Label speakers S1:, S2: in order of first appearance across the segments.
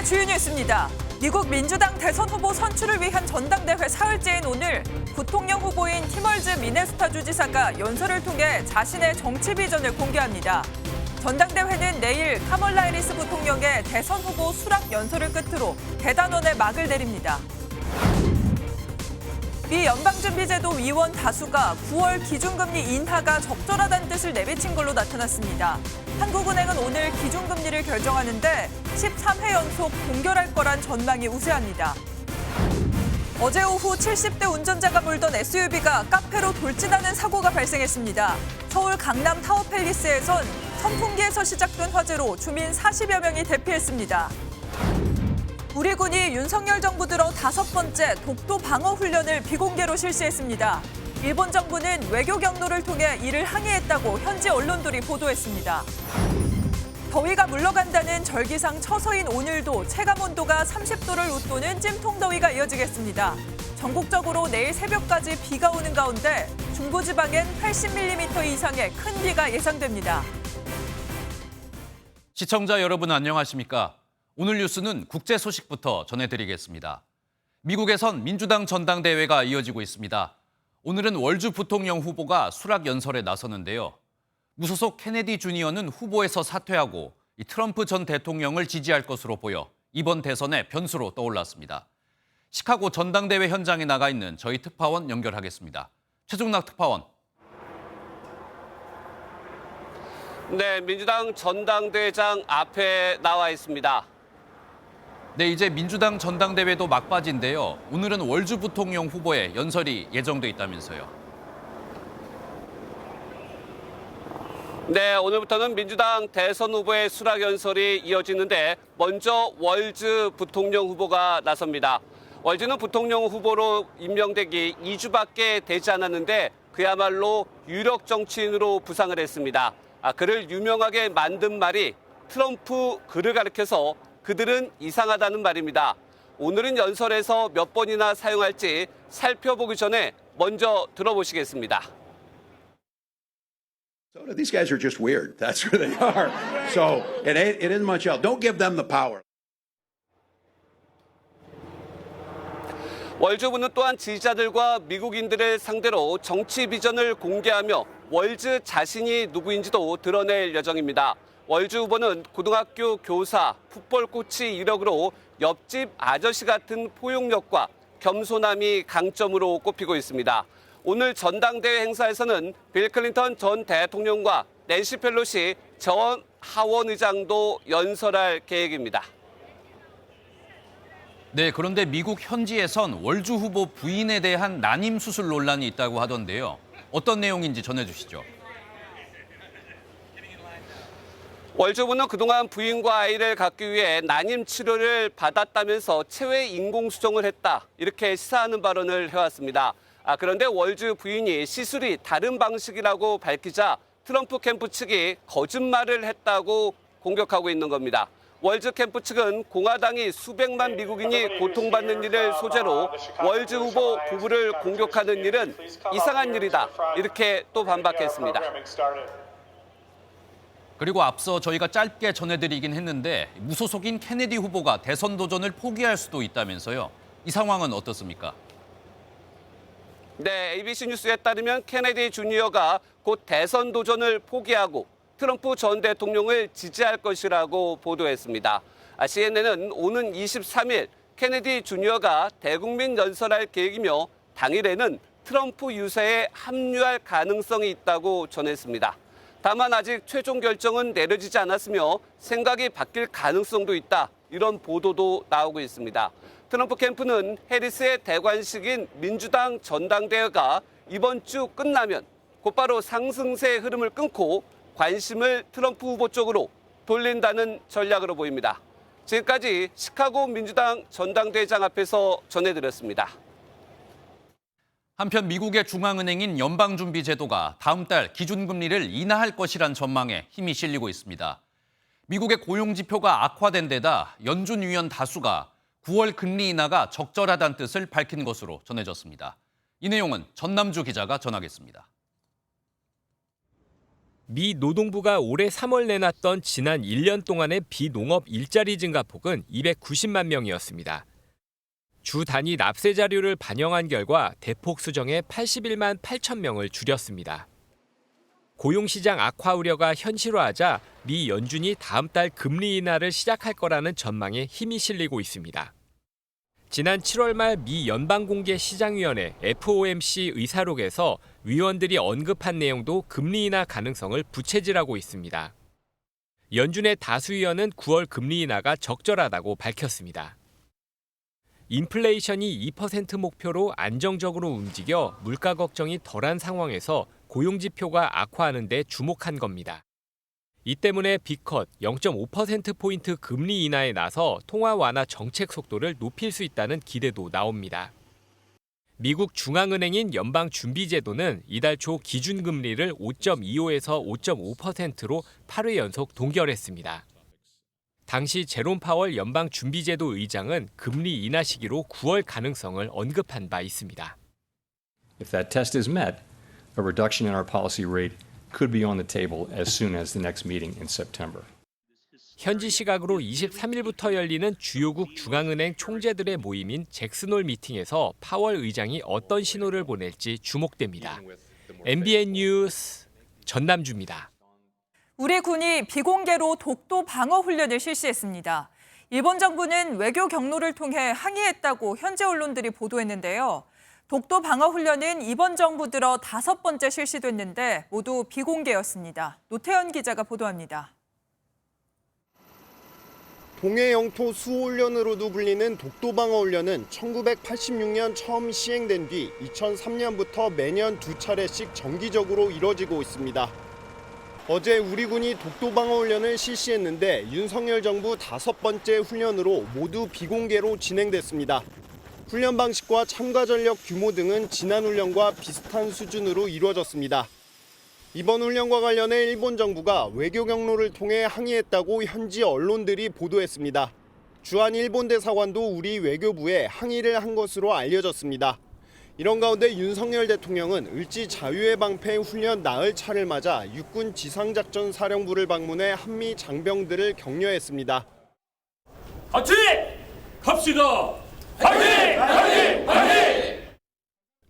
S1: 주요 뉴스입니다. 미국 민주당 대선 후보 선출을 위한 전당대회 사흘째인 오늘 부통령 후보인 티멀즈 미네소타 주지사가 연설을 통해 자신의 정치 비전을 공개합니다. 전당대회는 내일 카멀라 해리스 부통령의 대선 후보 수락 연설을 끝으로 대단원의 막을 내립니다. 미 연방준비제도 위원 다수가 9월 기준금리 인하가 적절하다는 뜻을 내비친 걸로 나타났습니다. 한국은행은 오늘 기준금리를 결정하는데 13회 연속 동결할 거란 전망이 우세합니다. 어제 오후 70대 운전자가 몰던 SUV가 카페로 돌진하는 사고가 발생했습니다. 서울 강남 타워팰리스에선 선풍기에서 시작된 화재로 주민 40여 명이 대피했습니다. 우리 군이 윤석열 정부 들어 5번째 독도 방어 훈련을 비공개로 실시했습니다. 일본 정부는 외교 경로를 통해 이를 항의했다고 현지 언론들이 보도했습니다. 더위가 물러간다는 절기상 처서인 오늘도 체감 온도가 30도를 웃도는 찜통더위가 이어지겠습니다. 전국적으로 내일 새벽까지 비가 오는 가운데 중부지방엔 80mm 이상의 큰 비가 예상됩니다.
S2: 시청자 여러분 안녕하십니까? 오늘 뉴스는 국제 소식부터 전해드리겠습니다. 미국에선 민주당 전당대회가 이어지고 있습니다. 오늘은 월주 부통령 후보가 수락 연설에 나서는데요. 무소속 케네디 주니어는 후보에서 사퇴하고 트럼프 전 대통령을 지지할 것으로 보여 이번 대선의 변수로 떠올랐습니다. 시카고 전당대회 현장에 나가 있는 저희 특파원 연결하겠습니다. 최종락 특파원.
S3: 네, 민주당 전당대회장 앞에 나와 있습니다.
S2: 네, 이제 민주당 전당대회도 막바지인데요. 오늘은 월주 부통령 후보의 연설이 예정돼 있다면서요.
S3: 네, 오늘부터는 민주당 대선 후보의 수락 연설이 이어지는데 먼저 월주 부통령 후보가 나섭니다. 월주는 부통령 후보로 임명되기 2주밖에 되지 않았는데 그야말로 유력 정치인으로 부상을 했습니다. 그를 유명하게 만든 말이 트럼프 그를 가리켜서 그들은 이상하다는 말입니다. 오늘은 연설에서 몇 번이나 사용할지 살펴보기 전에 먼저 들어보시겠습니다.
S4: So these guys are just weird. That's who they are. So it isn't much else. Don't give them the power.
S3: 월주부는 또한 지지자들과 미국인들을 상대로 정치 비전을 공개하며 월주 자신이 누구인지도 드러낼 예정입니다. 월주 후보는 고등학교 교사, 풋볼 코치 이력으로 옆집 아저씨 같은 포용력과 겸손함이 강점으로 꼽히고 있습니다. 오늘 전당대회 행사에서는 빌 클린턴 전 대통령과 낸시 펠로시 전 하원 의장도 연설할 계획입니다.
S2: 네, 그런데 미국 현지에선 월주 후보 부인에 대한 난임 수술 논란이 있다고 하던데요. 어떤 내용인지 전해주시죠.
S3: 월주부는 그동안 부인과 아이를 갖기 위해 난임 치료를 받았다면서 체외 인공수정을 했다. 이렇게 시사하는 발언을 해왔습니다. 그런데 월주 부인이 시술이 다른 방식이라고 밝히자 트럼프 캠프 측이 거짓말을 했다고 공격하고 있는 겁니다. 월주 캠프 측은 공화당이 수백만 미국인이 고통받는 일을 소재로 월주 후보 부부를 공격하는 일은 이상한 일이다. 이렇게 또 반박했습니다.
S2: 그리고 앞서 저희가 짧게 전해드리긴 했는데 무소속인 케네디 후보가 대선 도전을 포기할 수도 있다면서요. 이 상황은 어떻습니까?
S3: 네, ABC 뉴스에 따르면 케네디 주니어가 곧 대선 도전을 포기하고 트럼프 전 대통령을 지지할 것이라고 보도했습니다. CNN은 오는 23일 케네디 주니어가 대국민 연설할 계획이며 당일에는 트럼프 유세에 합류할 가능성이 있다고 전했습니다. 다만 아직 최종 결정은 내려지지 않았으며 생각이 바뀔 가능성도 있다. 이런 보도도 나오고 있습니다. 트럼프 캠프는 해리스의 대관식인 민주당 전당대회가 이번 주 끝나면 곧바로 상승세의 흐름을 끊고 관심을 트럼프 후보 쪽으로 돌린다는 전략으로 보입니다. 지금까지 시카고 민주당 전당대회장 앞에서 전해드렸습니다.
S2: 한편 미국의 중앙은행인 연방준비제도가 다음 달 기준금리를 인하할 것이란 전망에 힘이 실리고 있습니다. 미국의 고용지표가 악화된 데다 연준 위원 다수가 9월 금리 인하가 적절하다는 뜻을 밝힌 것으로 전해졌습니다. 이 내용은 전남주 기자가 전하겠습니다.
S5: 미 노동부가 올해 3월 내놨던 지난 1년 동안의 비농업 일자리 증가폭은 290만 명이었습니다. 주 단위 납세 자료를 반영한 결과 대폭 수정해 81만 8천 명을 줄였습니다. 고용시장 악화 우려가 현실화하자 미 연준이 다음 달 금리 인하를 시작할 거라는 전망에 힘이 실리고 있습니다. 지난 7월 말 미 연방공개시장위원회 FOMC 의사록에서 위원들이 언급한 내용도 금리 인하 가능성을 부채질하고 있습니다. 연준의 다수 위원은 9월 금리 인하가 적절하다고 밝혔습니다. 인플레이션이 2% 목표로 안정적으로 움직여 물가 걱정이 덜한 상황에서 고용지표가 악화하는 데 주목한 겁니다. 이 때문에 B컷 0.5%포인트 금리 인하에 나서 통화 완화 정책 속도를 높일 수 있다는 기대도 나옵니다. 미국 중앙은행인 연방준비제도는 이달 초 기준금리를 5.25에서 5.5%로 8회 연속 동결했습니다. 당시 제롬 파월 연방준비제도 의장은 금리 인하 시기로 9월 가능성을 언급한 바 있습니다.
S6: If that test is met, a reduction in our policy rate could be on the table as soon as the next meeting in September.
S5: 현지 시각으로 23일부터 열리는 주요국 중앙은행 총재들의 모임인 잭슨홀 미팅에서 파월 의장이 어떤 신호를 보낼지 주목됩니다. MBN 뉴스 전남주입니다.
S1: 우리 군이 비공개로 독도 방어 훈련을 실시했습니다. 일본 정부는 외교 경로를 통해 항의했다고 현지 언론들이 보도했는데요. 독도 방어 훈련은 이번 정부 들어 5번째 실시됐는데 모두 비공개였습니다. 노태현 기자가 보도합니다.
S7: 동해 영토 수호훈련으로도 불리는 독도방어훈련은 1986년 처음 시행된 뒤 2003년부터 매년 2차례씩 정기적으로 이뤄지고 있습니다. 어제 우리 군이 독도방어훈련을 실시했는데 윤석열 정부 5번째 훈련으로 모두 비공개로 진행됐습니다. 훈련 방식과 참가 전력 규모 등은 지난 훈련과 비슷한 수준으로 이루어졌습니다. 이번 훈련과 관련해 일본 정부가 외교 경로를 통해 항의했다고 현지 언론들이 보도했습니다. 주한 일본 대사관도 우리 외교부에 항의를 한 것으로 알려졌습니다. 이런 가운데 윤석열 대통령은 을지 자유의 방패 훈련 나흘 차를 맞아 육군 지상작전 사령부를 방문해 한미 장병들을 격려했습니다.
S8: 같이 갑시다. 화이팅! 화이팅! 화이팅!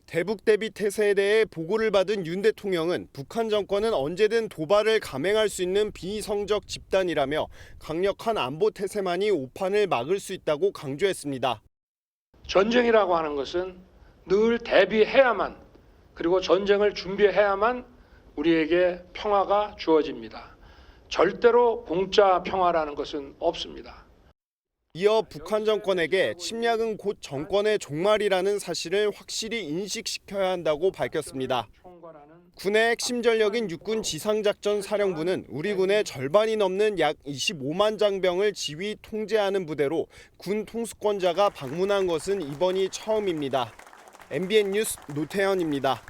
S7: 대북 대비 태세에 대해 보고를 받은 윤 대통령은 북한 정권은 언제든 도발을 감행할 수 있는 비이성적 집단이라며 강력한 안보 태세만이 오판을 막을 수 있다고 강조했습니다.
S9: 전쟁이라고 하는 것은 늘 대비해야만, 그리고 전쟁을 준비해야만 우리에게 평화가 주어집니다. 절대로 공짜 평화라는 것은 없습니다.
S7: 이어 북한 정권에게 침략은 곧 정권의 종말이라는 사실을 확실히 인식시켜야 한다고 밝혔습니다. 군의 핵심 전력인 육군 지상작전 사령부는 우리 군의 절반이 넘는 약 25만 장병을 지휘 통제하는 부대로 군 통수권자가 방문한 것은 이번이 처음입니다. MBN 뉴스 노태현입니다.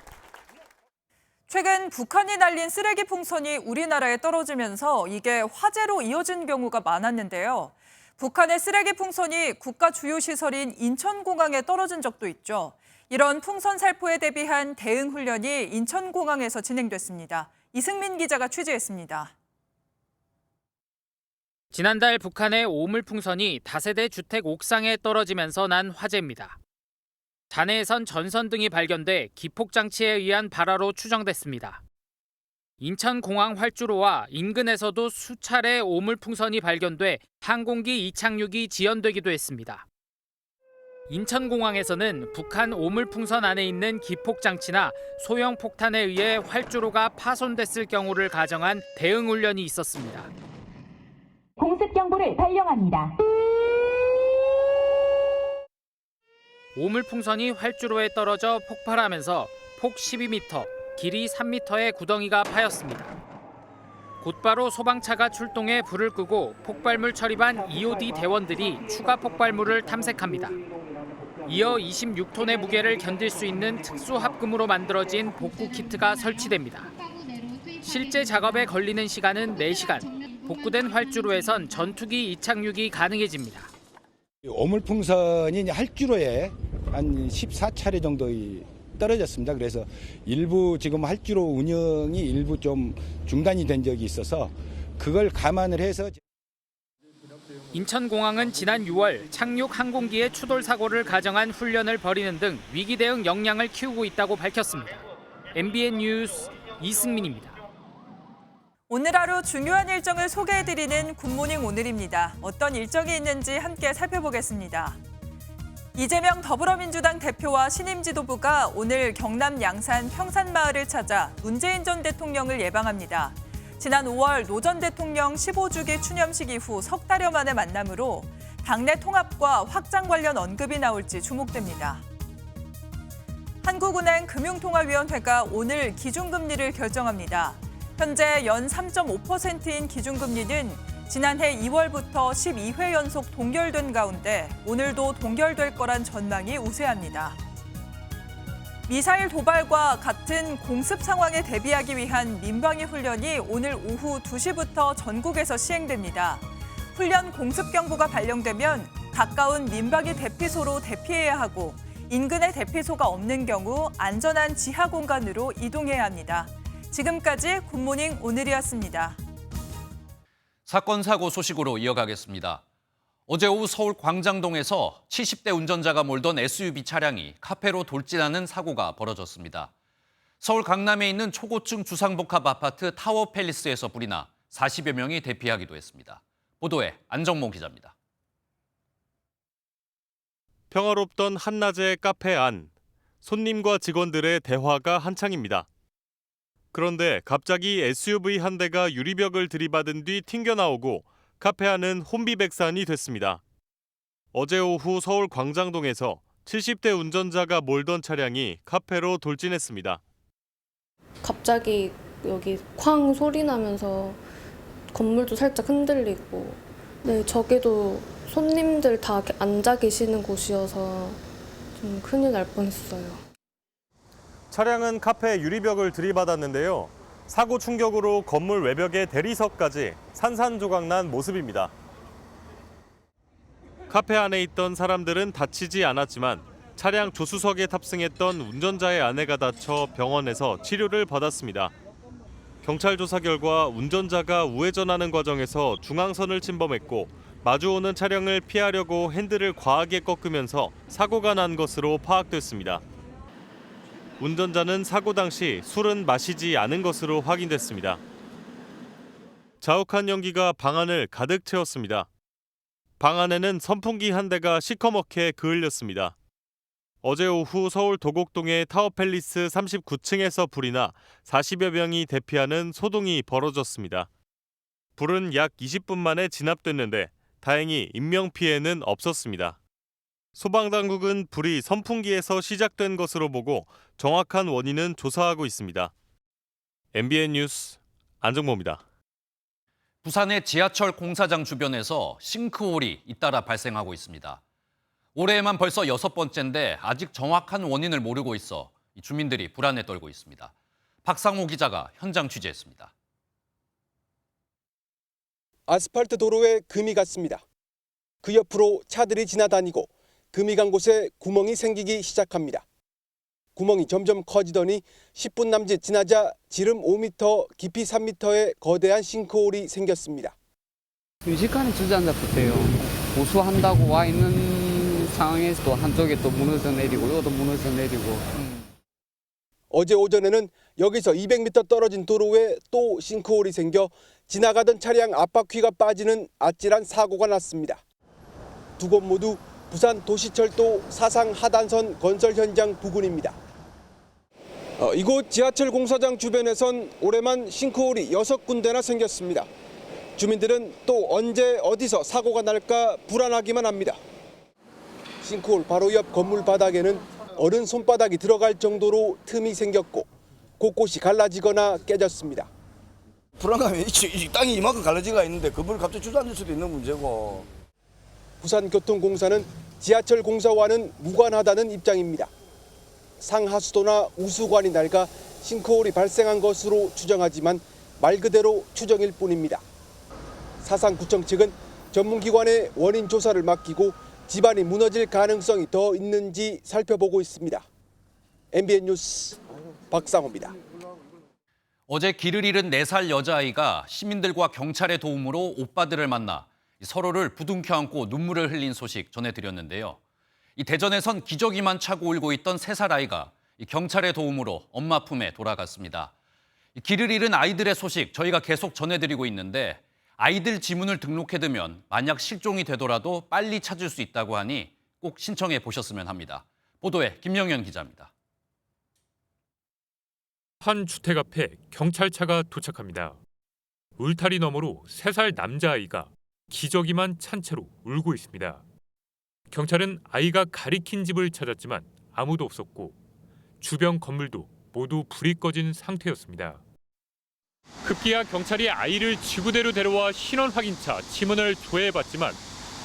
S1: 최근 북한이 날린 쓰레기 풍선이 우리나라에 떨어지면서 이게 화재로 이어진 경우가 많았는데요. 북한의 쓰레기 풍선이 국가 주요 시설인 인천공항에 떨어진 적도 있죠. 이런 풍선 살포에 대비한 대응 훈련이 인천공항에서 진행됐습니다. 이승민 기자가 취재했습니다.
S10: 지난달 북한의 오물풍선이 다세대 주택 옥상에 떨어지면서 난 화재입니다. 잔해에선 전선 등이 발견돼 기폭장치에 의한 발화로 추정됐습니다. 인천공항 활주로와 인근에서도 수차례 오물풍선이 발견돼 항공기 이착륙이 지연되기도 했습니다. 인천공항에서는 북한 오물풍선 안에 있는 기폭장치나 소형 폭탄에 의해 활주로가 파손됐을 경우를 가정한 대응 훈련이 있었습니다.
S11: 공습 경보를 발령합니다.
S10: 오물풍선이 활주로에 떨어져 폭발하면서 폭 12m, 길이 3m의 구덩이가 파였습니다. 곧바로 소방차가 출동해 불을 끄고 폭발물 처리반 EOD 대원들이 추가 폭발물을 탐색합니다. 이어 26톤의 무게를 견딜 수 있는 특수합금으로 만들어진 복구 키트가 설치됩니다. 실제 작업에 걸리는 시간은 4시간. 복구된 활주로에선 전투기 이착륙이 가능해집니다.
S12: 오물풍선이 활주로에 한 14차례 정도 떨어졌습니다. 그래서 일부 지금 활주로 운영이 일부 좀 중단이 된 적이 있어서 그걸 감안을 해서
S10: 인천공항은 지난 6월 착륙 항공기의 추돌 사고를 가정한 훈련을 벌이는 등 위기 대응 역량을 키우고 있다고 밝혔습니다. MBN 뉴스 이승민입니다.
S1: 오늘 하루 중요한 일정을 소개해드리는 굿모닝 오늘입니다. 어떤 일정이 있는지 함께 살펴보겠습니다. 이재명 더불어민주당 대표와 신임 지도부가 오늘 경남 양산 평산마을을 찾아 문재인 전 대통령을 예방합니다. 지난 5월 노 전 대통령 15주기 추념식 이후 석 달여 만의 만남으로 당내 통합과 확장 관련 언급이 나올지 주목됩니다. 한국은행 금융통화위원회가 오늘 기준금리를 결정합니다. 현재 연 3.5%인 기준금리는 지난해 2월부터 12회 연속 동결된 가운데 오늘도 동결될 거란 전망이 우세합니다. 미사일 도발과 같은 공습 상황에 대비하기 위한 민방위 훈련이 오늘 오후 2시부터 전국에서 시행됩니다. 훈련 공습 경보가 발령되면 가까운 민방위 대피소로 대피해야 하고 인근에 대피소가 없는 경우 안전한 지하 공간으로 이동해야 합니다. 지금까지 굿모닝 오늘이었습니다.
S2: 사건 사고 소식으로 이어가겠습니다. 어제 오후 서울 광장동에서 70대 운전자가 몰던 SUV 차량이 카페로 돌진하는 사고가 벌어졌습니다. 서울 강남에 있는 초고층 주상복합 아파트 타워팰리스에서 불이 나 40여 명이 대피하기도 했습니다. 보도에 안정모 기자입니다.
S13: 평화롭던 한낮의 카페 안, 손님과 직원들의 대화가 한창입니다. 그런데 갑자기 SUV 한 대가 유리벽을 들이받은 뒤 튕겨나오고 카페 안은 혼비백산이 됐습니다. 어제 오후 서울 광장동에서 70대 운전자가 몰던 차량이 카페로 돌진했습니다.
S14: 갑자기 여기 쾅 소리 나면서 건물도 살짝 흔들리고, 네, 저기도 손님들 다 앉아 계시는 곳이어서 좀 큰일 날 뻔했어요.
S13: 차량은 카페 유리벽을 들이받았는데요. 사고 충격으로 건물 외벽에 대리석까지 산산조각난 모습입니다. 카페 안에 있던 사람들은 다치지 않았지만 차량 조수석에 탑승했던 운전자의 아내가 다쳐 병원에서 치료를 받았습니다. 경찰 조사 결과 운전자가 우회전하는 과정에서 중앙선을 침범했고 마주오는 차량을 피하려고 핸들을 과하게 꺾으면서 사고가 난 것으로 파악됐습니다. 운전자는 사고 당시 술은 마시지 않은 것으로 확인됐습니다. 자욱한 연기가 방 안을 가득 채웠습니다. 방 안에는 선풍기 한 대가 시커멓게 그을렸습니다. 어제 오후 서울 도곡동의 타워팰리스 39층에서 불이 나 40여 명이 대피하는 소동이 벌어졌습니다. 불은 약 20분 만에 진압됐는데 다행히 인명피해는 없었습니다. 소방당국은 불이 선풍기에서 시작된 것으로 보고 정확한 원인은 조사하고 있습니다. MBN 뉴스 안정모입니다.
S2: 부산의 지하철 공사장 주변에서 싱크홀이 잇따라 발생하고 있습니다. 올해에만 벌써 6번째인데 아직 정확한 원인을 모르고 있어 주민들이 불안에 떨고 있습니다. 박상호 기자가 현장 취재했습니다.
S15: 아스팔트 도로에 금이 갔습니다. 그 옆으로 차들이 지나다니고 금이 간 곳에 구멍이 생기기 시작합니다. 구멍이 점점 커지더니 10분 남짓 지나자 지름 5m, 깊이 3m의 거대한 싱크홀이 생겼습니다.
S16: 순식간에 주저앉았대요. 보수한다고 와 있는 상황에서도 한쪽에 또 무너져 내리고 이것도 무너져 내리고.
S15: 어제 오전에는 여기서 200m 떨어진 도로에 또 싱크홀이 생겨 지나가던 차량 앞바퀴가 빠지는 아찔한 사고가 났습니다. 두 곳 모두 부산 도시철도 사상 하단선 건설 현장 부근입니다. 이곳 지하철 공사장 주변에선 올해만 싱크홀이 6군데나 생겼습니다. 주민들은 또 언제 어디서 사고가 날까 불안하기만 합니다. 싱크홀 바로 옆 건물 바닥에는 어른 손바닥이 들어갈 정도로 틈이 생겼고 곳곳이 갈라지거나 깨졌습니다.
S17: 불안감이 있지. 땅이 이만큼 갈라지가 있는데 그물 갑자기 주저앉을 수도 있는 문제고.
S15: 부산교통공사는 지하철 공사와는 무관하다는 입장입니다. 상하수도나 우수관이 낡아 싱크홀이 발생한 것으로 추정하지만 말 그대로 추정일 뿐입니다. 사상구청 측은 전문기관에 원인 조사를 맡기고 집안이 무너질 가능성이 더 있는지 살펴보고 있습니다. MBN 뉴스 박상호입니다.
S2: 어제 길을 잃은 4살 여자아이가 시민들과 경찰의 도움으로 오빠들을 만나 서로를 부둥켜 안고 눈물을 흘린 소식 전해드렸는데요. 이 대전에선 기저귀만 차고 울고 있던 3살 아이가 경찰의 도움으로 엄마 품에 돌아갔습니다. 길을 잃은 아이들의 소식 저희가 계속 전해드리고 있는데 아이들 지문을 등록해두면 만약 실종이 되더라도 빨리 찾을 수 있다고 하니 꼭 신청해 보셨으면 합니다. 보도에 김영현 기자입니다.
S8: 한 주택 앞에 경찰차가 도착합니다. 울타리 너머로 3살 남자아이가 기저귀만 찬 채로 울고 있습니다. 경찰은 아이가 가리킨 집을 찾았지만 아무도 없었고 주변 건물도 모두 불이 꺼진 상태였습니다. 급기야 경찰이 아이를 지구대로 데려와 신원 확인차 지문을 조회해봤지만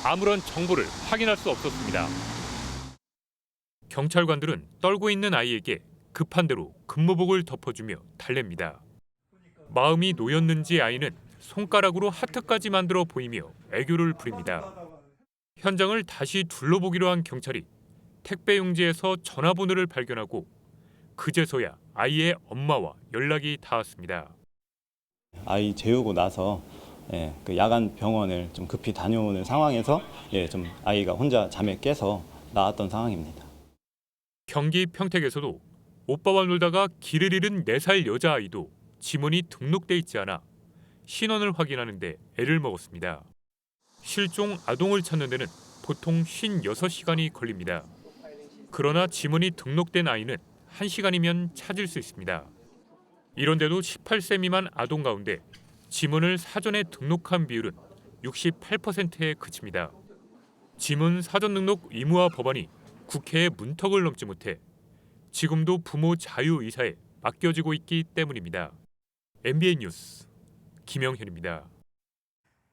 S8: 아무런 정보를 확인할 수 없었습니다. 경찰관들은 떨고 있는 아이에게 급한 대로 근무복을 덮어주며 달랩니다. 마음이 놓였는지 아이는 손가락으로 하트까지 만들어 보이며 애교를 부립니다. 현장을 다시 둘러보기로 한 경찰이 택배 용지에서 전화번호를 발견하고 그제서야 아이의 엄마와 연락이 닿았습니다.
S18: 아이 재우고 나서 그 야간 병원을 좀 급히 다녀오는 상황에서 좀 아이가 혼자 잠에 깨서 나왔던 상황입니다.
S8: 경기 평택에서도 오빠와 놀다가 길을 잃은 4살 여자아이도 지문이 등록돼 있지 않아 신원을 확인하는데 애를 먹었습니다. 실종 아동을 찾는 데는 보통 56시간이 걸립니다. 그러나 지문이 등록된 아이는 1시간이면 찾을 수 있습니다. 이런데도 18세 미만 아동 가운데 지문을 사전에 등록한 비율은 68%에 그칩니다. 지문 사전 등록 의무화 법안이 국회의 문턱을 넘지 못해 지금도 부모 자유의사에 맡겨지고 있기 때문입니다. MBN 뉴스 김영현입니다.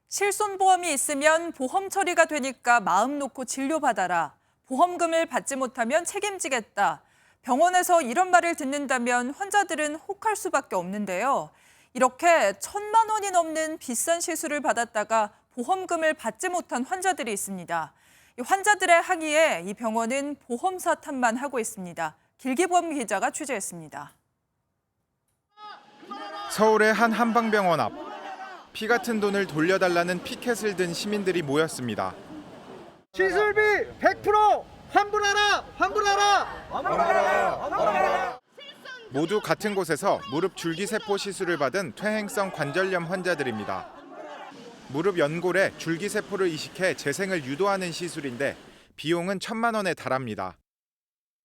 S1: 실손보험이 있으면 보험 처리가 되니까 마음 놓고 진료받아라. 보험금을 받지 못하면 책임지겠다. 병원에서 이런 말을 듣는다면 환자들은 혹할 수밖에 없는데요. 이렇게 1,000만 원이 넘는 비싼 시술을 받았다가 보험금을 받지 못한 환자들이 있습니다. 이 환자들의 항의에 이 병원은 보험사 탓만 하고 있습니다. 길기범 기자가 취재했습니다.
S19: 서울의 한 한방병원 앞. 피 같은 돈을 돌려달라는 피켓을 든 시민들이 모였습니다.
S20: 시술비 100% 환불하라! 환불하라! 환불하라!
S19: 모두 같은 곳에서 무릎 줄기세포 시술을 받은 퇴행성 관절염 환자들입니다. 무릎 연골에 줄기세포를 이식해 재생을 유도하는 시술인데 비용은 1,000만 원에 달합니다.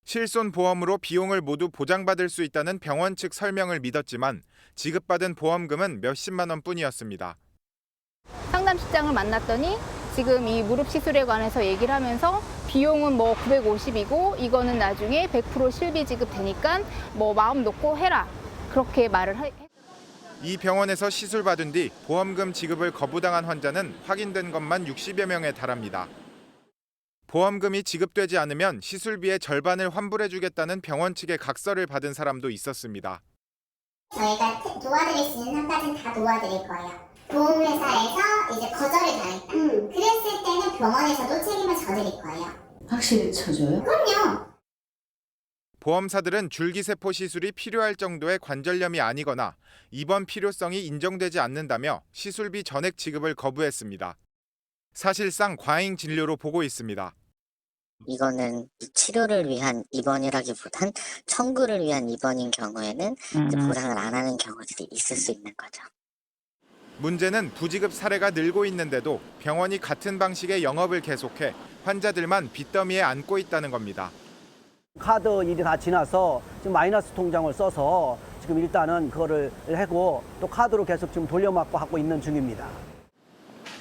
S19: 실손보험으로 비용을 모두 보장받을 수 있다는 병원 측 설명을 믿었지만 지급받은 보험금은 몇십만 원뿐이었습니다.
S21: 상담실장을 만났더니 지금 이 무릎 시술에 관해서 얘기를 하면서 비용은 950이고 이거는 나중에 100% 실비 지급되니까 마음 놓고 해라. 그렇게 말을 했어요.
S19: 이 병원에서 시술 받은 뒤 보험금 지급을 거부당한 환자는 확인된 것만 60여 명에 달합니다. 보험금이 지급되지 않으면 시술비의 절반을 환불해주겠다는 병원 측의 각서를 받은 사람도 있었습니다.
S22: 저희가 도와드릴 수 있는 한까지는 다 도와드릴 거예요. 보험회사에서 이제 거절을 당했다. 그랬을 때는 병원에서도 책임을 져드릴 거예요.
S23: 확실히 쳐줘요?
S22: 그럼요.
S19: 보험사들은 줄기세포 시술이 필요할 정도의 관절염이 아니거나 입원 필요성이 인정되지 않는다며 시술비 전액 지급을 거부했습니다. 사실상 과잉 진료로 보고 있습니다.
S24: 이거는 치료를 위한 입원이라기보단 청구를 위한 입원인 경우에는 이제 보상을 안 하는 경우들이 있을 수 있는 거죠.
S19: 문제는 부지급 사례가 늘고 있는데도 병원이 같은 방식의 영업을 계속해 환자들만 빚더미에 안고 있다는 겁니다.
S25: 카드 일이 다 지나서 지금 마이너스 통장을 써서 지금 일단은 그거를 하고 또 카드로 계속 지금 돌려막고 하고 있는 중입니다.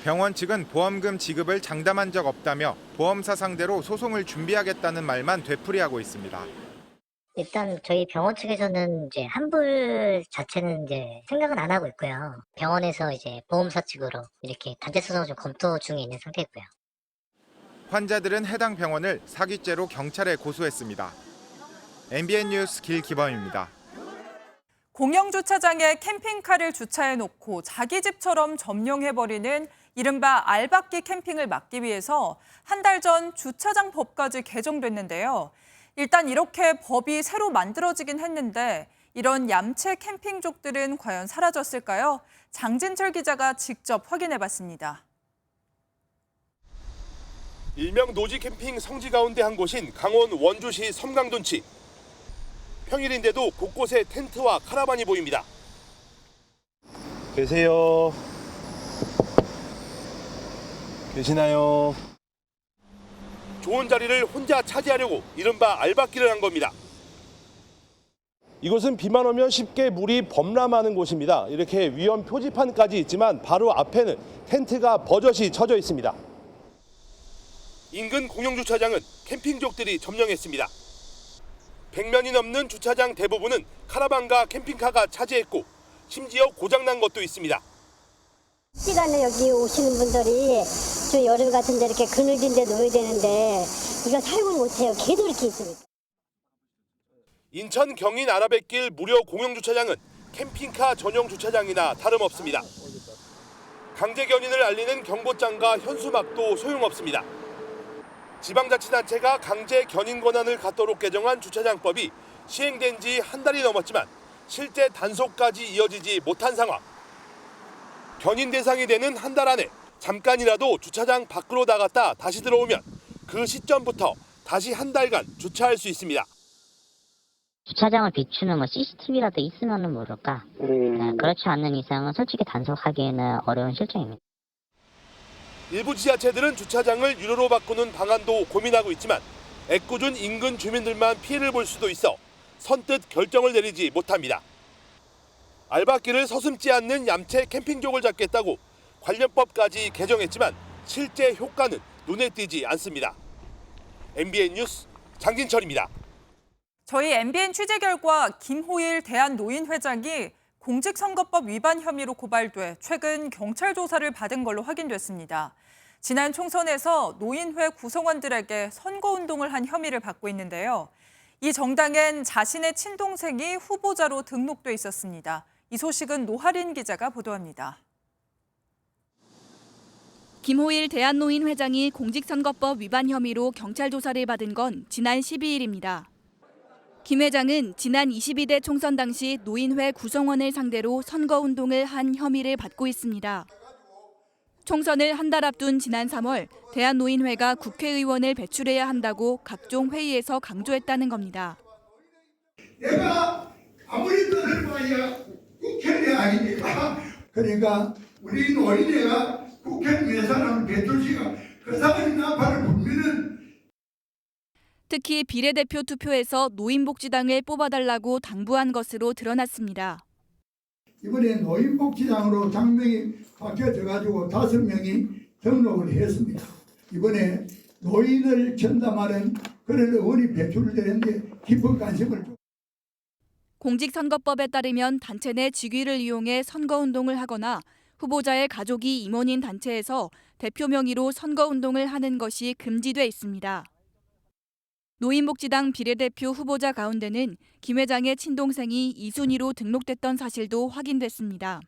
S19: 병원 측은 보험금 지급을 장담한 적 없다며 보험사 상대로 소송을 준비하겠다는 말만 되풀이하고 있습니다.
S24: 일단 저희 병원 측에서는 이제 환불 자체는 이제 생각은 안 하고 있고요. 병원에서 이제 보험사 측으로 이렇게 단체 소송을 좀 검토 중에 있는 상태고요.
S19: 환자들은 해당 병원을 사기죄로 경찰에 고소했습니다. MBN 뉴스 길기범입니다.
S1: 공영주차장에 캠핑카를 주차해놓고 자기 집처럼 점령해버리는 이른바 알박기 캠핑을 막기 위해서 한 달 전 주차장 법까지 개정됐는데요. 일단 이렇게 법이 새로 만들어지긴 했는데 이런 얌체 캠핑족들은 과연 사라졌을까요? 장진철 기자가 직접 확인해봤습니다.
S3: 일명 노지 캠핑 성지 가운데 한 곳인 강원 원주시 섬강둔치. 평일인데도 곳곳에 텐트와 카라반이 보입니다. 계세요. 계시나요? 좋은 자리를 혼자 차지하려고 이른바 알박기를 한 겁니다. 이곳은 비만 오면 쉽게 물이 범람하는 곳입니다. 이렇게 위험 표지판까지 있지만 바로 앞에는 텐트가 버젓이 쳐져 있습니다. 인근 공영주차장은 캠핑족들이 점령했습니다. 100면이 넘는 주차장 대부분은 카라반과 캠핑카가 차지했고 심지어 고장난 것도 있습니다.
S4: 시간에 여기 오시는 분들이 저 여름 같은데 이렇게 그늘진 데 놓여야 되는데 이거 사용을 못해요. 계속 이렇게 있습니다.
S3: 인천 경인 아라뱃길 무료 공영주차장은 캠핑카 전용 주차장이나 다름없습니다. 강제 견인을 알리는 경고장과 현수막도 소용없습니다. 지방자치단체가 강제 견인 권한을 갖도록 개정한 주차장법이 시행된 지 한 달이 넘었지만 실제 단속까지 이어지지 못한 상황. 견인 대상이 되는 한 달 안에 잠깐이라도 주차장 밖으로 나갔다 다시 들어오면 그 시점부터 다시 한 달간 주차할 수 있습니다.
S24: 주차장을 비추는 뭐 CCTV라도 있으면은 모를까. 그렇지 않는 이상은 솔직히 단속하기에는 어려운 실정입니다.
S3: 일부 지자체들은 주차장을 유료로 바꾸는 방안도 고민하고 있지만 애꿎은 인근 주민들만 피해를 볼 수도 있어 선뜻 결정을 내리지 못합니다. 알박기를 서슴지 않는 얌체 캠핑족을 잡겠다고 관련법까지 개정했지만 실제 효과는 눈에 띄지 않습니다. MBN 뉴스 장진철입니다.
S1: 저희 MBN 취재 결과 김호일 대한노인회장이 공직선거법 위반 혐의로 고발돼 최근 경찰 조사를 받은 걸로 확인됐습니다. 지난 총선에서 노인회 구성원들에게 선거운동을 한 혐의를 받고 있는데요. 이 정당엔 자신의 친동생이 후보자로 등록돼 있었습니다. 이 소식은 노하린 기자가 보도합니다.
S5: 김호일 대한노인회장이 공직선거법 위반 혐의로 경찰 조사를 받은 건 지난 12일입니다. 김 회장은 지난 22대 총선 당시 노인회 구성원을 상대로 선거운동을 한 혐의를 받고 있습니다. 총선을 한 달 앞둔 지난 3월 대한노인회가 국회의원을 배출해야 한다고 각종 회의에서 강조했다는 겁니다.
S6: 내가 아무리 떠들어봐야 국회의원 아닙니까? 그러니까 우리 노인회가 국회의원 사람을 배출시가 그 사람이 나팔을 불면은
S5: 특히 비례대표 투표에서 노인복지당을 뽑아달라고 당부한 것으로 드러났습니다.
S6: 이번에 노인복지당으로 장명이 바뀌어져가지고 5명이 등록을 했습니다. 이번에 노인을 전담하는 그런 의원이 배출되는데 깊은 관심을 좀.
S5: 공직선거법에 따르면 단체 내 직위를 이용해 선거운동을 하거나 후보자의 가족이 임원인 단체에서 대표 명의로 선거운동을 하는 것이 금지돼 있습니다. 노인복지당 비례대표 후보자 가운데는 김 회장의 친동생이 2순위로 등록됐던 사실도 확인됐습니다.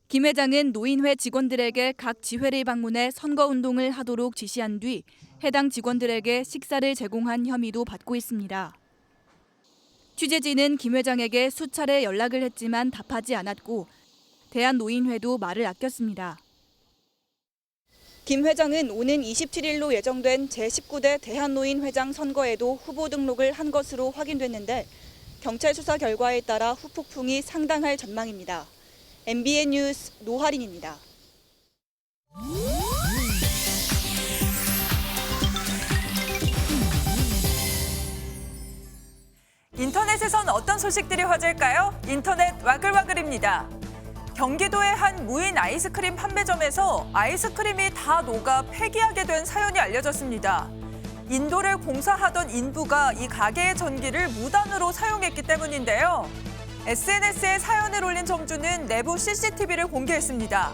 S5: 김 회장은 노인회 직원들에게 각 지회를 방문해 선거운동을 하도록 지시한 뒤 해당 직원들에게 식사를 제공한 혐의도 받고 있습니다. 취재진은 김 회장에게 수차례 연락을 했지만 답하지 않았고 대한노인회도 말을 아꼈습니다. 김 회장은 오는 27일로 예정된 제19대 대한노인회장 선거에도 후보 등록을 한 것으로 확인됐는데 경찰 수사 결과에 따라 후폭풍이 상당할 전망입니다. MBN 뉴스 노하린입니다.
S1: 인터넷에선 어떤 소식들이 화제일까요? 인터넷 와글와글입니다. 경기도의 한 무인 아이스크림 판매점에서 아이스크림이 다 녹아 폐기하게 된 사연이 알려졌습니다. 인도를 공사하던 인부가 이 가게의 전기를 무단으로 사용했기 때문인데요. SNS에 사연을 올린 점주는 내부 CCTV를 공개했습니다.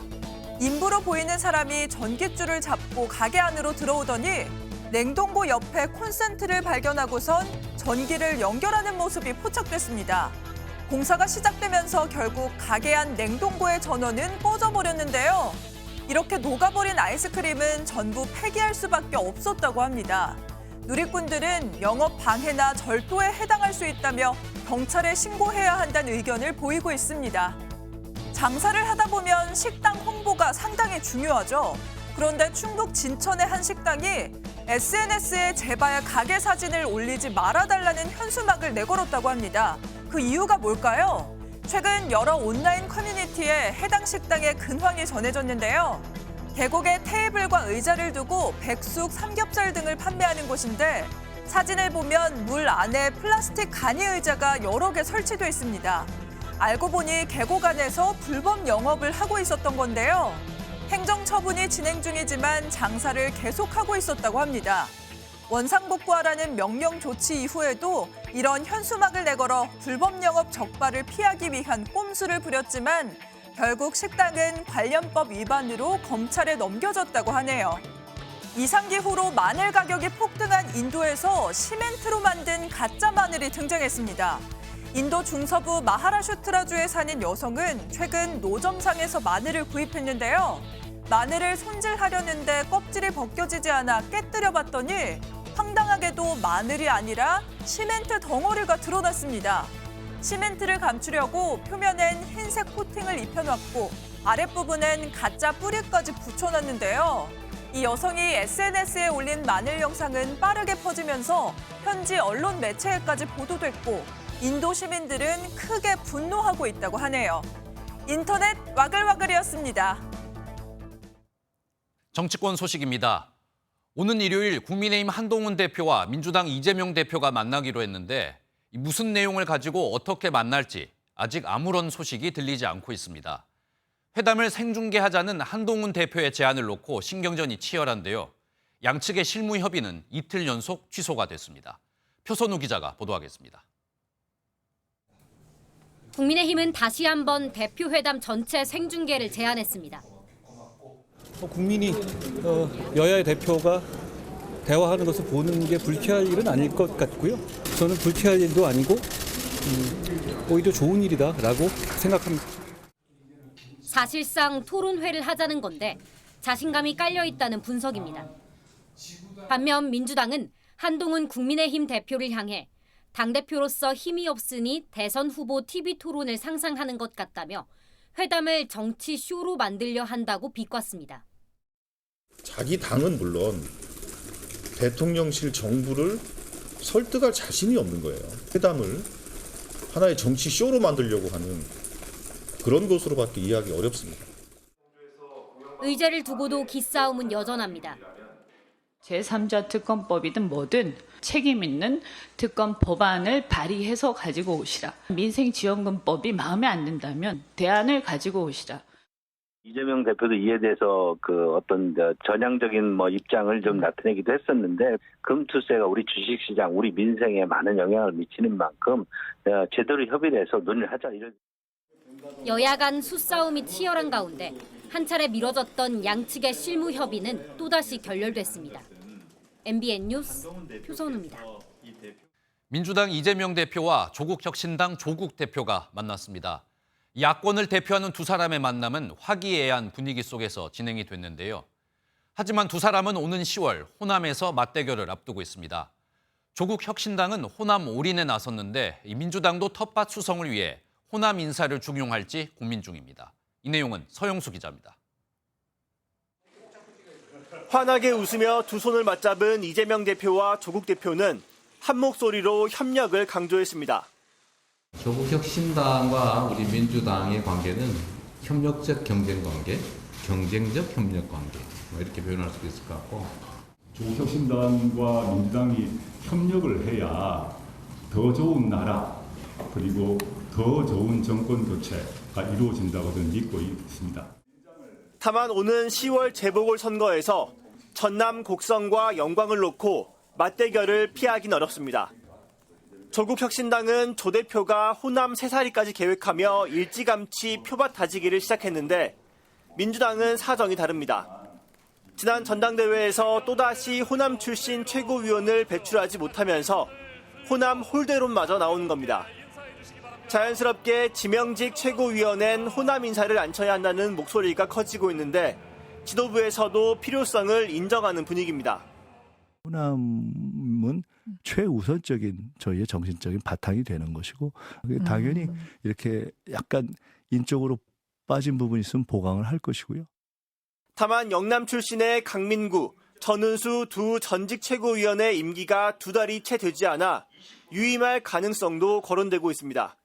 S1: 인부로 보이는 사람이 전깃줄을 잡고 가게 안으로 들어오더니 냉동고 옆에 콘센트를 발견하고선 전기를 연결하는 모습이 포착됐습니다. 공사가 시작되면서 결국 가게 안 냉동고의 전원은 꺼져버렸는데요. 이렇게 녹아버린 아이스크림은 전부 폐기할 수밖에 없었다고 합니다. 누리꾼들은 영업 방해나 절도에 해당할 수 있다며 경찰에 신고해야 한다는 의견을 보이고 있습니다. 장사를 하다 보면 식당 홍보가 상당히 중요하죠. 그런데 충북 진천의 한 식당이 SNS에 제발 가게 사진을 올리지 말아달라는 현수막을 내걸었다고 합니다. 그 이유가 뭘까요? 최근 여러 온라인 커뮤니티에 해당 식당의 근황이 전해졌는데요. 계곡에 테이블과 의자를 두고 백숙, 삼겹살 등을 판매하는 곳인데 사진을 보면 물 안에 플라스틱 간이 의자가 여러 개 설치돼 있습니다. 알고 보니 계곡 안에서 불법 영업을 하고 있었던 건데요. 행정처분이 진행 중이지만 장사를 계속하고 있었다고 합니다. 원상복구하라는 명령 조치 이후에도 이런 현수막을 내걸어 불법 영업 적발을 피하기 위한 꼼수를 부렸지만 결국 식당은 관련법 위반으로 검찰에 넘겨졌다고 하네요. 이상기후로 마늘 가격이 폭등한 인도에서 시멘트로 만든 가짜 마늘이 등장했습니다. 인도 중서부 마하라슈트라주에 사는 여성은 최근 노점상에서 마늘을 구입했는데요. 마늘을 손질하려는데 껍질이 벗겨지지 않아 깨뜨려 봤더니 황당하게도 마늘이 아니라 시멘트 덩어리가 드러났습니다. 시멘트를 감추려고 표면엔 흰색 코팅을 입혀놨고 아랫부분엔 가짜 뿌리까지 붙여놨는데요. 이 여성이 SNS에 올린 마늘 영상은 빠르게 퍼지면서 현지 언론 매체에까지 보도됐고 인도 시민들은 크게 분노하고 있다고 하네요. 인터넷 와글와글이었습니다.
S2: 정치권 소식입니다. 오는 일요일 국민의힘 한동훈 대표와 민주당 이재명 대표가 만나기로 했는데 무슨 내용을 가지고 어떻게 만날지 아직 아무런 소식이 들리지 않고 있습니다. 회담을 생중계하자는 한동훈 대표의 제안을 놓고 신경전이 치열한데요. 양측의 실무 협의는 이틀 연속 취소가 됐습니다. 표선우 기자가 보도하겠습니다.
S7: 국민의힘은 다시 한번 대표회담 전체 생중계를 제안했습니다.
S9: 국민이 여야의 대표가 대화하는 것을 보는 게 불쾌할 일은 아닐 것 같고요. 저는 불쾌할 일도 아니고 오히려 좋은 일이다라고 생각합니다.
S7: 사실상 토론회를 하자는 건데 자신감이 깔려 있다는 분석입니다. 반면 민주당은 한동훈 국민의힘 대표를 향해 당대표로서 힘이 없으니 대선 후보 TV 토론을 상상하는 것 같다며 회담을 정치 쇼로 만들려 한다고 비꼬았습니다.
S11: 자기 당은 물론 대통령실 정부를 설득할 자신이 없는 거예요. 회담을 하나의 정치 쇼로 만들려고 하는 그런 것으로밖에 이해하기 어렵습니다.
S7: 의제를 두고도 기싸움은 여전합니다.
S12: 제3자 특검법이든 뭐든 책임 있는 특검 법안을 발의해서 가지고 오시라. 민생지원금법이 마음에 안 든다면 대안을 가지고 오시라.
S23: 이재명 대표도 이에 대해서 어떤 전향적인 입장을 좀 나타내기도 했었는데 금투세가 우리 주식시장, 우리 민생에 많은 영향을 미치는 만큼 제대로 협의를 해서 논의를 하자.
S7: 여야 간 수싸움이 치열한 가운데 한 차례 미뤄졌던 양측의 실무 협의는 또다시 결렬됐습니다. MBN 뉴스 표선우입니다.
S2: 민주당 이재명 대표와 조국혁신당 조국 대표가 만났습니다. 야권을 대표하는 두 사람의 만남은 화기애애한 분위기 속에서 진행이 됐는데요. 하지만 두 사람은 오는 10월 호남에서 맞대결을 앞두고 있습니다. 조국혁신당은 호남 올인에 나섰는데 민주당도 텃밭 수성을 위해 호남 인사를 중용할지 고민 중입니다. 이 내용은 서영수 기자입니다.
S26: 환하게 웃으며 두 손을 맞잡은 이재명 대표와 조국 대표는 한 목소리로 협력을 강조했습니다.
S27: 조국혁신당과 우리 민주당의 관계는 협력적 경쟁관계, 경쟁적 협력관계 이렇게 표현할 수 있을 것 같고
S28: 조국혁신당과 민주당이 협력을 해야 더 좋은 나라 그리고 더 좋은 정권 교체가 이루어진다고 저는 믿고 있습니다.
S26: 다만 오는 10월 재보궐선거에서 전남 곡성과 영광을 놓고 맞대결을 피하긴 어렵습니다. 조국혁신당은 조 대표가 호남 새살이까지 계획하며 일찌감치 표밭 다지기를 시작했는데 민주당은 사정이 다릅니다. 지난 전당대회에서 또다시 호남 출신 최고위원을 배출하지 못하면서 호남 홀대론마저 나오는 겁니다. 자연스럽게 지명직 최고위원엔 호남 인사를 앉혀야 한다는 목소리가 커지고 있는데 지도부에서도 필요성을 인정하는 분위기입니다.
S9: 호남은
S8: 책임은 최우선적인 저희의 정신적인 바탕이 되는 것이고 당연히 이렇게 약간 인적으로 빠진 부분이 있으면 보강을 할 것이고요.
S26: 다만 영남 출신의 강민구, 전은수 두 전직 최고위원의 임기가 2달이 채 되지 않아 유임할 가능성도 거론되고 있습니다.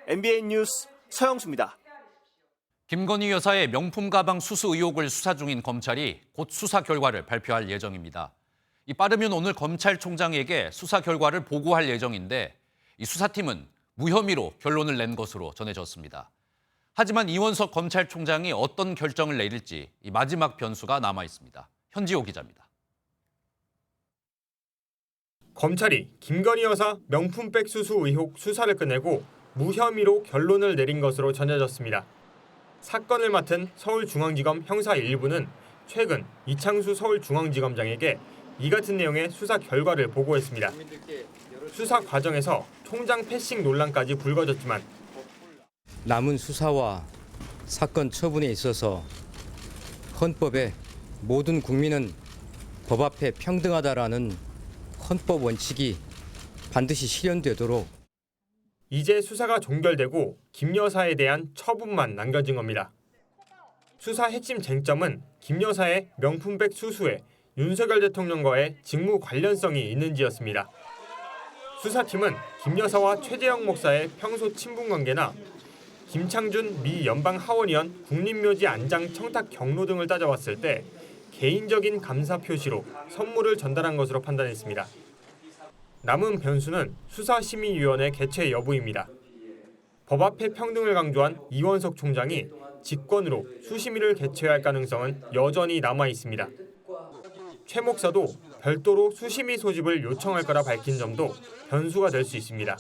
S26: MBN 뉴스 서영수입니다.
S2: 김건희 여사의 명품 가방 수수 의혹을 수사 중인 검찰이 곧 수사 결과를 발표할 예정입니다. 빠르면 오늘 검찰총장에게 수사 결과를 보고할 예정인데 이 수사팀은 무혐의로 결론을 낸 것으로 전해졌습니다. 하지만 이원석 검찰총장이 어떤 결정을 내릴지 이 마지막 변수가 남아 있습니다. 현지호 기자입니다.
S10: 검찰이 김건희 여사 명품백 수수 의혹 수사를 끝내고 무혐의로 결론을 내린 것으로 전해졌습니다. 사건을 맡은 서울중앙지검 형사 1부는 최근 이창수 서울중앙지검장에게 이 같은 내용의 수사 결과를 보고했습니다. 수사 과정에서 총장 패싱 논란까지 불거졌지만
S13: 남은 수사와 사건 처분에 있어서 헌법에 모든 국민은 법 앞에 평등하다라는 헌법 원칙이 반드시 실현되도록
S10: 이제 수사가 종결되고 김 여사에 대한 처분만 남겨진 겁니다. 수사 핵심 쟁점은 김 여사의 명품백 수수에 윤석열 대통령과의 직무 관련성이 있는지였습니다. 수사팀은 김 여사와 최재형 목사의 평소 친분 관계나 김창준 미 연방 하원의원 국립묘지 안장 청탁 경로 등을 따져봤을 때 개인적인 감사 표시로 선물을 전달한 것으로 판단했습니다. 남은 변수는 수사심의위원회 개최 여부입니다. 법 앞의 평등을 강조한 이원석 총장이 직권으로 수심위를 개최할 가능성은 여전히 남아 있습니다. 최 목사도 별도로 수심위 소집을 요청할 거라 밝힌 점도 변수가 될 수 있습니다.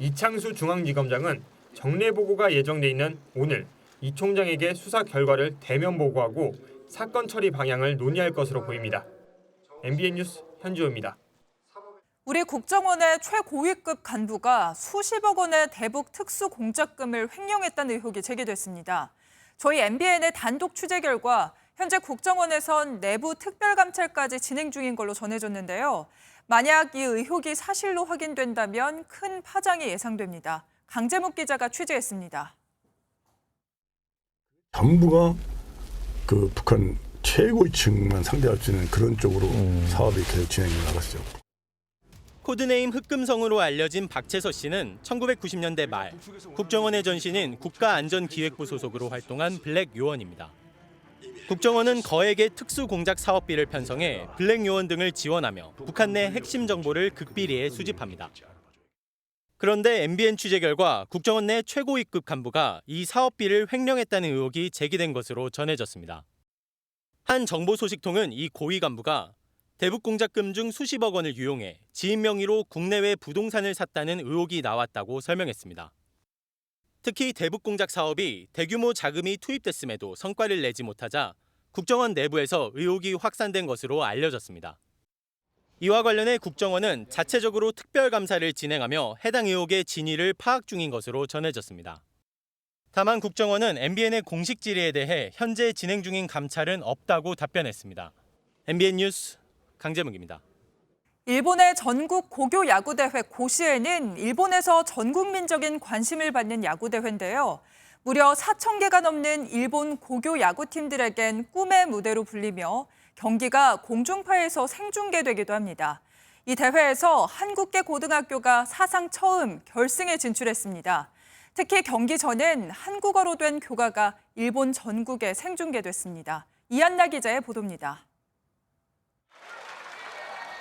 S10: 이창수 중앙지검장은 정례 보고가 예정돼 있는 오늘 이 총장에게 수사 결과를 대면 보고하고 사건 처리 방향을 논의할 것으로 보입니다. MBN 뉴스 현지호입니다.
S1: 우리 국정원의 최고위급 간부가 수십억 원의 대북 특수공작금을 횡령했다는 의혹이 제기됐습니다. 저희 MBN의 단독 취재 결과 현재 국정원에선 내부 특별감찰까지 진행 중인 걸로 전해졌는데요. 만약 이 의혹이 사실로 확인된다면 큰 파장이 예상됩니다. 강재묵 기자가 취재했습니다.
S14: 전부가 그 북한 최고위층만 상대할 수 있는 그런 쪽으로 사업이 계속 진행해 나갔죠.
S15: 코드네임 흑금성으로 알려진 박채서 씨는 1990년대 말 국정원의 전신인 국가안전기획부 소속으로 활동한 블랙 요원입니다. 국정원은 거액의 특수공작 사업비를 편성해 블랙 요원 등을 지원하며 북한 내 핵심 정보를 극비리에 수집합니다. 그런데 MBN 취재 결과 국정원 내 최고위급 간부가 이 사업비를 횡령했다는 의혹이 제기된 것으로 전해졌습니다. 한 정보소식통은 이 고위 간부가 대북공작금 중 수십억 원을 유용해 지인 명의로 국내외 부동산을 샀다는 의혹이 나왔다고 설명했습니다. 특히 대북공작 사업이 대규모 자금이 투입됐음에도 성과를 내지 못하자 국정원 내부에서 의혹이 확산된 것으로 알려졌습니다. 이와 관련해 국정원은 자체적으로 특별감사를 진행하며 해당 의혹의 진위를 파악 중인 것으로 전해졌습니다. 다만 국정원은 MBN의 공식 질의에 대해 현재 진행 중인 감찰은 없다고 답변했습니다. MBN 뉴스 강재묵입니다.
S1: 일본의 전국 고교 야구대회 고시에는 일본에서 전국민적인 관심을 받는 야구대회인데요. 무려 4,000개가 넘는 일본 고교 야구팀들에겐 꿈의 무대로 불리며 경기가 공중파에서 생중계되기도 합니다. 이 대회에서 한국계 고등학교가 사상 처음 결승에 진출했습니다. 특히 경기 전엔 한국어로 된 교가가 일본 전국에 생중계됐습니다. 이한나 기자의 보도입니다.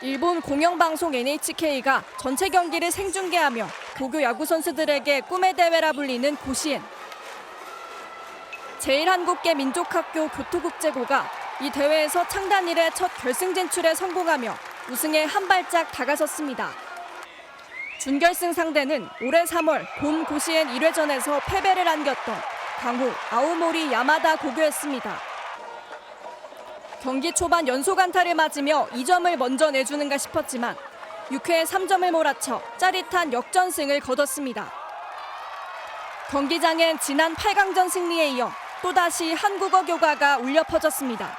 S16: 일본 공영방송 NHK가 전체 경기를 생중계하며 고교 야구 선수들에게 꿈의 대회라 불리는 고시엔. 제1한국계 민족학교 교토국제고가 이 대회에서 창단 이래 첫 결승 진출에 성공하며 우승에 한 발짝 다가섰습니다. 준결승 상대는 올해 3월 본 고시엔 1회전에서 패배를 안겼던 강호 아오모리 야마다 고교였습니다. 경기 초반 연속 안타를 맞으며 2점을 먼저 내주는가 싶었지만 6회에 3점을 몰아쳐 짜릿한 역전승을 거뒀습니다. 경기장엔 지난 8강전 승리에 이어 또다시 한국어 교가가 울려 퍼졌습니다.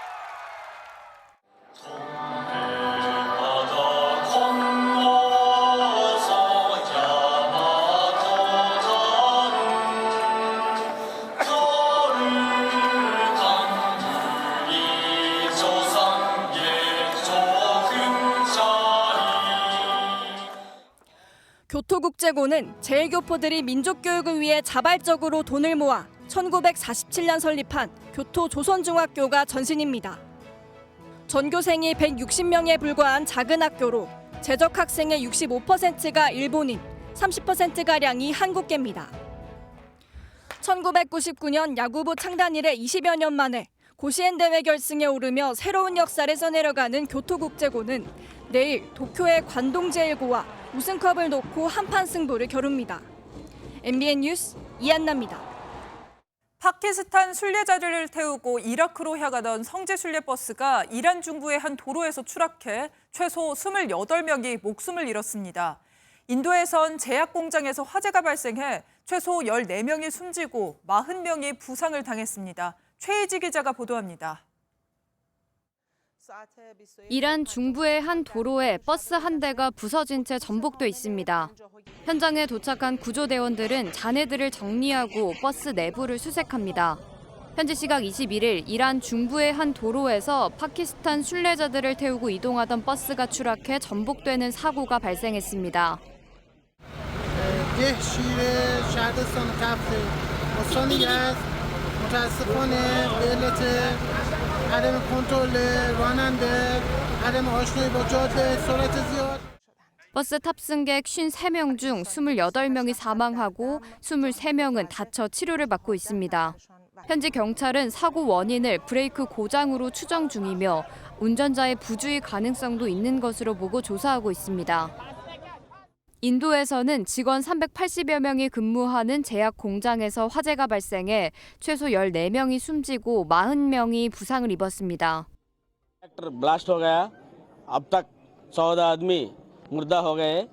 S16: 교토국제고는 제일교포들이 민족교육을 위해 자발적으로 돈을 모아 1947년 설립한 교토조선중학교가 전신입니다. 전교생이 160명에 불과한 작은 학교로 재적 학생의 65%가 일본인, 30%가량이 한국계입니다. 1999년 야구부 창단 이래 20여 년 만에 고시엔 대회 결승에 오르며 새로운 역사를 써내려가는 교토국제고는 내일 도쿄의 관동제일고와 우승컵을 놓고 한판 승부를 겨룹니다. MBN 뉴스 이한나입니다.
S1: 파키스탄 순례자들을 태우고 이라크로 향하던 성지 순례 버스가 이란 중부의 한 도로에서 추락해 최소 28명이 목숨을 잃었습니다. 인도에선 제약 공장에서 화재가 발생해 최소 14명이 숨지고 40명이 부상을 당했습니다. 최희지 기자가 보도합니다.
S4: 이란 중부의 한 도로에 버스 한 대가 부서진 채 전복돼 있습니다. 현장에 도착한 구조대원들은 잔해들을 정리하고 버스 내부를 수색합니다. 현지 시각 21일 이란 중부의 한 도로에서 파키스탄 순례자들을 태우고 이동하던 버스가 추락해 전복되는 사고가 발생했습니다. 버스 탑승객 53명 중 28명이 사망하고 23명은 다쳐 치료를 받고 있습니다. 현지 경찰은 사고 원인을 브레이크 고장으로 추정 중이며 운전자의 부주의 가능성도 있는 것으로 보고 조사하고 있습니다. 인도에서는 직원 380여 명이 근무하는 제약 공장에서 화재가 발생해 최소 14명이 숨지고 40명이 부상을 입었습니다.
S17: ब्लास्ट हो गया अब तक 14 आदमी मुर्दा हो गए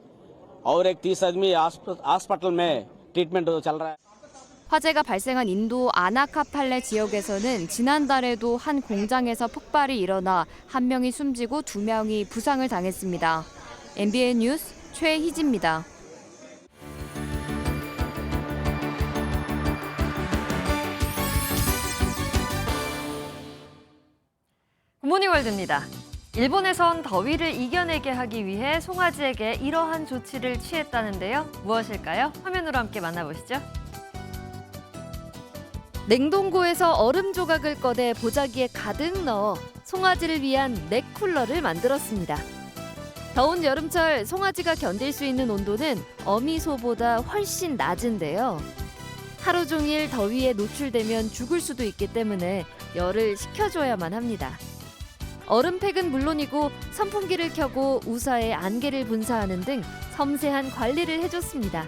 S17: और एक 30 आदमी हॉस्पिटल में ट्रीटमेंट चल रहा है.
S4: 화재가 발생한 인도 아나카팔레 지역에서는 지난달에도 한 공장에서 폭발이 일어나 1명이 숨지고 2명이 부상을 당했습니다. MBN 뉴스 최희지입니다.
S18: 굿모닝 월드입니다. 일본에선 더위를 이겨내게 하기 위해 송아지에게 이러한 조치를 취했다는데요. 무엇일까요? 화면으로 함께 만나보시죠.
S4: 냉동고에서 얼음 조각을 꺼내 보자기에 가득 넣어 송아지를 위한 넥쿨러를 만들었습니다. 더운 여름철 송아지가 견딜 수 있는 온도는 어미소보다 훨씬 낮은데요. 하루 종일 더위에 노출되면 죽을 수도 있기 때문에 열을 식혀줘야만 합니다. 얼음팩은 물론이고 선풍기를 켜고 우사에 안개를 분사하는 등 섬세한 관리를 해줬습니다.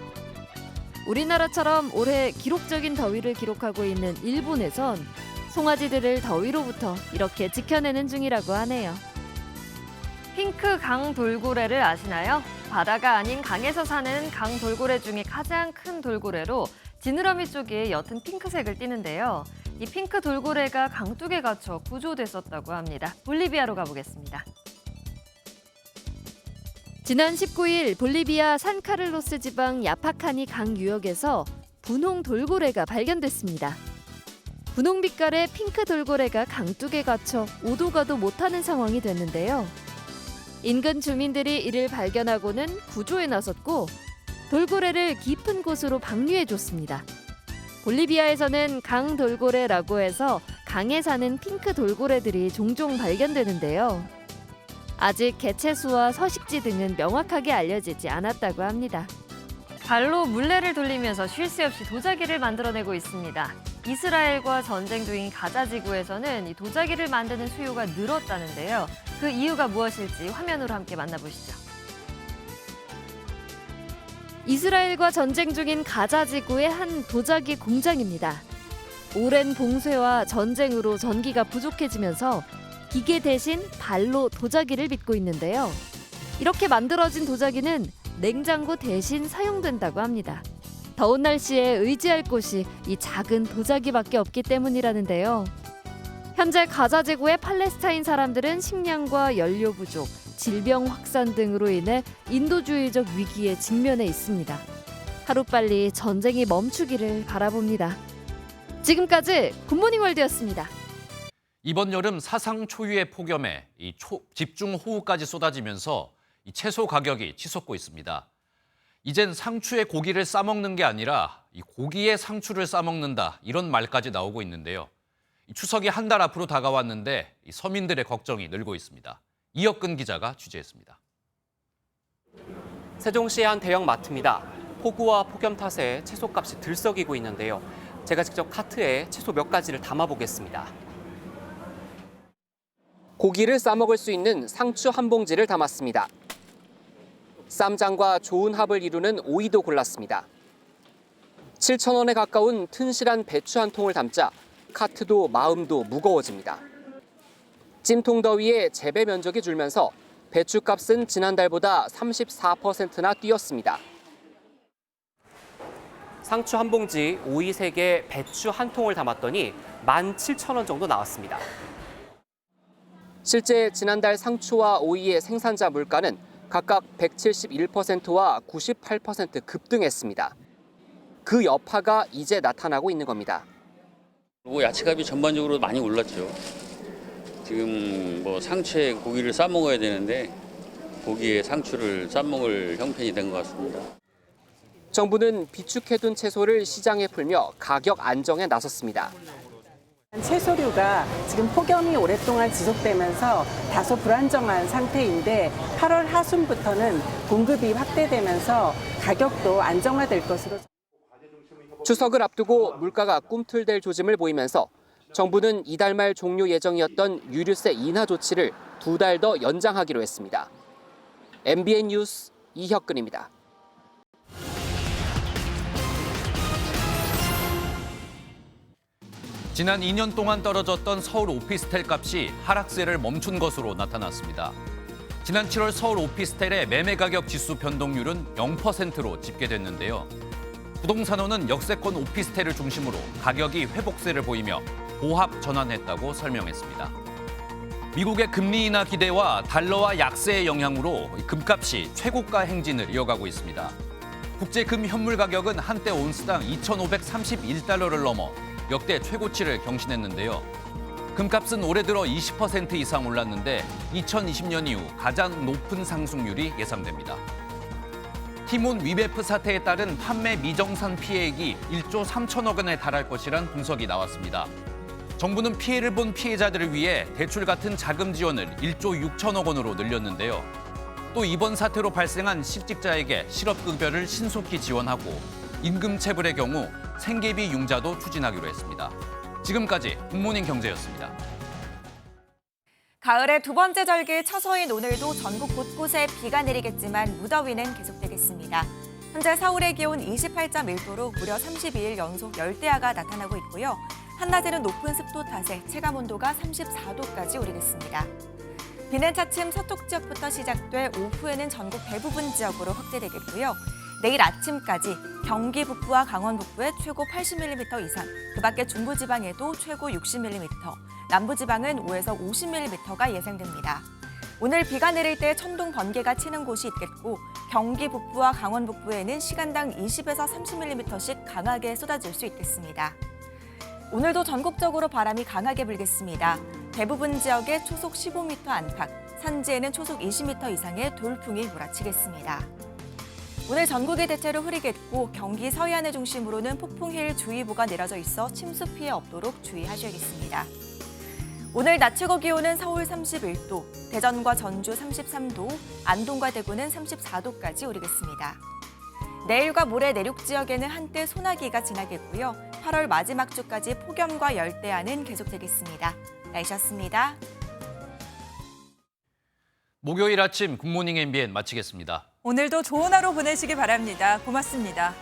S4: 우리나라처럼 올해 기록적인 더위를 기록하고 있는 일본에선 송아지들을 더위로부터 이렇게 지켜내는 중이라고 하네요.
S18: 핑크 강돌고래를 아시나요? 바다가 아닌 강에서 사는 강돌고래 중에 가장 큰 돌고래로 지느러미 쪽에 옅은 핑크색을 띠는데요. 이 핑크 돌고래가 강둑에 갇혀 구조됐었다고 합니다. 볼리비아로 가보겠습니다.
S4: 지난 19일 볼리비아 산카를로스 지방 야파카니 강 유역에서 분홍 돌고래가 발견됐습니다. 분홍빛깔의 핑크 돌고래가 강둑에 갇혀 오도 가도 못하는 상황이 됐는데요. 인근 주민들이 이를 발견하고는 구조에 나섰고 돌고래를 깊은 곳으로 방류해줬습니다. 볼리비아에서는 강 돌고래라고 해서 강에 사는 핑크 돌고래들이 종종 발견되는데요. 아직 개체수와 서식지 등은 명확하게 알려지지 않았다고 합니다.
S18: 발로 물레를 돌리면서 쉴 새 없이 도자기를 만들어내고 있습니다. 이스라엘과 전쟁 중인 가자 지구에서는 이 도자기를 만드는 수요가 늘었다는데요. 그 이유가 무엇일지 화면으로 함께 만나보시죠.
S4: 이스라엘과 전쟁 중인 가자 지구의 한 도자기 공장입니다. 오랜 봉쇄와 전쟁으로 전기가 부족해지면서 기계 대신 발로 도자기를 빚고 있는데요. 이렇게 만들어진 도자기는 냉장고 대신 사용된다고 합니다. 더운 날씨에 의지할 곳이 이 작은 도자기밖에 없기 때문이라는데요. 현재 가자 지구의 팔레스타인 사람들은 식량과 연료 부족, 질병 확산 등으로 인해 인도주의적 위기에 직면해 있습니다. 하루빨리 전쟁이 멈추기를 바라봅니다. 지금까지 굿모닝 월드였습니다.
S2: 이번 여름 사상 초유의 폭염에 집중호우까지 쏟아지면서 이 채소 가격이 치솟고 있습니다. 이젠 상추에 고기를 싸먹는 게 아니라 이 고기에 상추를 싸먹는다 이런 말까지 나오고 있는데요. 추석이 한 달 앞으로 다가왔는데 이 서민들의 걱정이 늘고 있습니다. 이혁근 기자가 취재했습니다.
S3: 세종시의 한 대형 마트입니다. 폭우와 폭염 탓에 채소값이 들썩이고 있는데요. 제가 직접 카트에 채소 몇 가지를 담아보겠습니다. 고기를 싸먹을 수 있는 상추 한 봉지를 담았습니다. 쌈장과 좋은 합을 이루는 오이도 골랐습니다. 7,000원에 가까운 튼실한 배추 한 통을 담자 카트도 마음도 무거워집니다. 찜통 더위에 재배 면적이 줄면서 배추값은 지난달보다 34%나 뛰었습니다. 상추 한 봉지, 오이 3개, 배추 한 통을 담았더니 17,000원 정도 나왔습니다. 실제 지난달 상추와 오이의 생산자 물가는 각각 171%와 98% 급등했습니다. 그 여파가 이제 나타나고 있는 겁니다.
S6: 야채값이 전반적으로 많이 올랐죠. 지금 뭐 상추에 고기를 싸 먹어야 되는데 고기에 상추를 싸 먹을 형편이 된 것 같습니다.
S3: 정부는 비축해둔 채소를 시장에 풀며 가격 안정에 나섰습니다.
S19: 채소류가 지금 폭염이 오랫동안 지속되면서 다소 불안정한 상태인데 8월 하순부터는 공급이 확대되면서 가격도 안정화될 것으로.
S3: 추석을 앞두고 물가가 꿈틀댈 조짐을 보이면서 정부는 이달 말 종료 예정이었던 유류세 인하 조치를 2달 더 연장하기로 했습니다. MBN 뉴스 이혁근입니다.
S2: 지난 2년 동안 떨어졌던 서울 오피스텔 값이 하락세를 멈춘 것으로 나타났습니다. 지난 7월 서울 오피스텔의 매매 가격 지수 변동률은 0%로 집계됐는데요. 부동산원은 역세권 오피스텔을 중심으로 가격이 회복세를 보이며 보합 전환했다고 설명했습니다. 미국의 금리 인하 기대와 달러와 약세의 영향으로 금값이 최고가 행진을 이어가고 있습니다. 국제 금 현물 가격은 한때 온스당 2,531달러를 넘어 역대 최고치를 경신했는데요. 금값은 올해 들어 20% 이상 올랐는데 2020년 이후 가장 높은 상승률이 예상됩니다. 티몬 위베프 사태에 따른 판매 미정산 피해액이 1조 3천억 원에 달할 것이란 분석이 나왔습니다. 정부는 피해를 본 피해자들을 위해 대출 같은 자금 지원을 1조 6천억 원으로 늘렸는데요. 또 이번 사태로 발생한 실직자에게 실업급여를 신속히 지원하고 임금 체불의 경우 생계비 융자도 추진하기로 했습니다. 지금까지 굿모닝 경제였습니다.
S20: 가을의 두 번째 절기 처서인 오늘도 전국 곳곳에 비가 내리겠지만 무더위는 계속되겠습니다. 현재 서울의 기온 28.1도로 무려 32일 연속 열대야가 나타나고 있고요. 한낮에는 높은 습도 탓에 체감온도가 34도까지 오르겠습니다. 비는 차츰 서쪽 지역부터 시작돼 오후에는 전국 대부분 지역으로 확대되겠고요. 내일 아침까지 경기 북부와 강원 북부에 최고 80mm 이상, 그 밖에 중부지방에도 최고 60mm, 남부지방은 5에서 50mm가 예상됩니다. 오늘 비가 내릴 때 천둥 번개가 치는 곳이 있겠고 경기 북부와 강원 북부에는 시간당 20에서 30mm씩 강하게 쏟아질 수 있겠습니다. 오늘도 전국적으로 바람이 강하게 불겠습니다. 대부분 지역에 초속 15m 안팎, 산지에는 초속 20m 이상의 돌풍이 몰아치겠습니다. 오늘 전국이 대체로 흐리겠고 경기 서해안을 중심으로는 폭풍해일 주의보가 내려져 있어 침수 피해 없도록 주의하셔야겠습니다. 오늘 낮 최고 기온은 서울 31도, 대전과 전주 33도, 안동과 대구는 34도까지 오르겠습니다. 내일과 모레 내륙 지역에는 한때 소나기가 지나겠고요. 8월 마지막 주까지 폭염과 열대야는 계속되겠습니다. 날씨였습니다.
S2: 목요일 아침 굿모닝 MBN 마치겠습니다.
S1: 오늘도 좋은 하루 보내시기 바랍니다. 고맙습니다.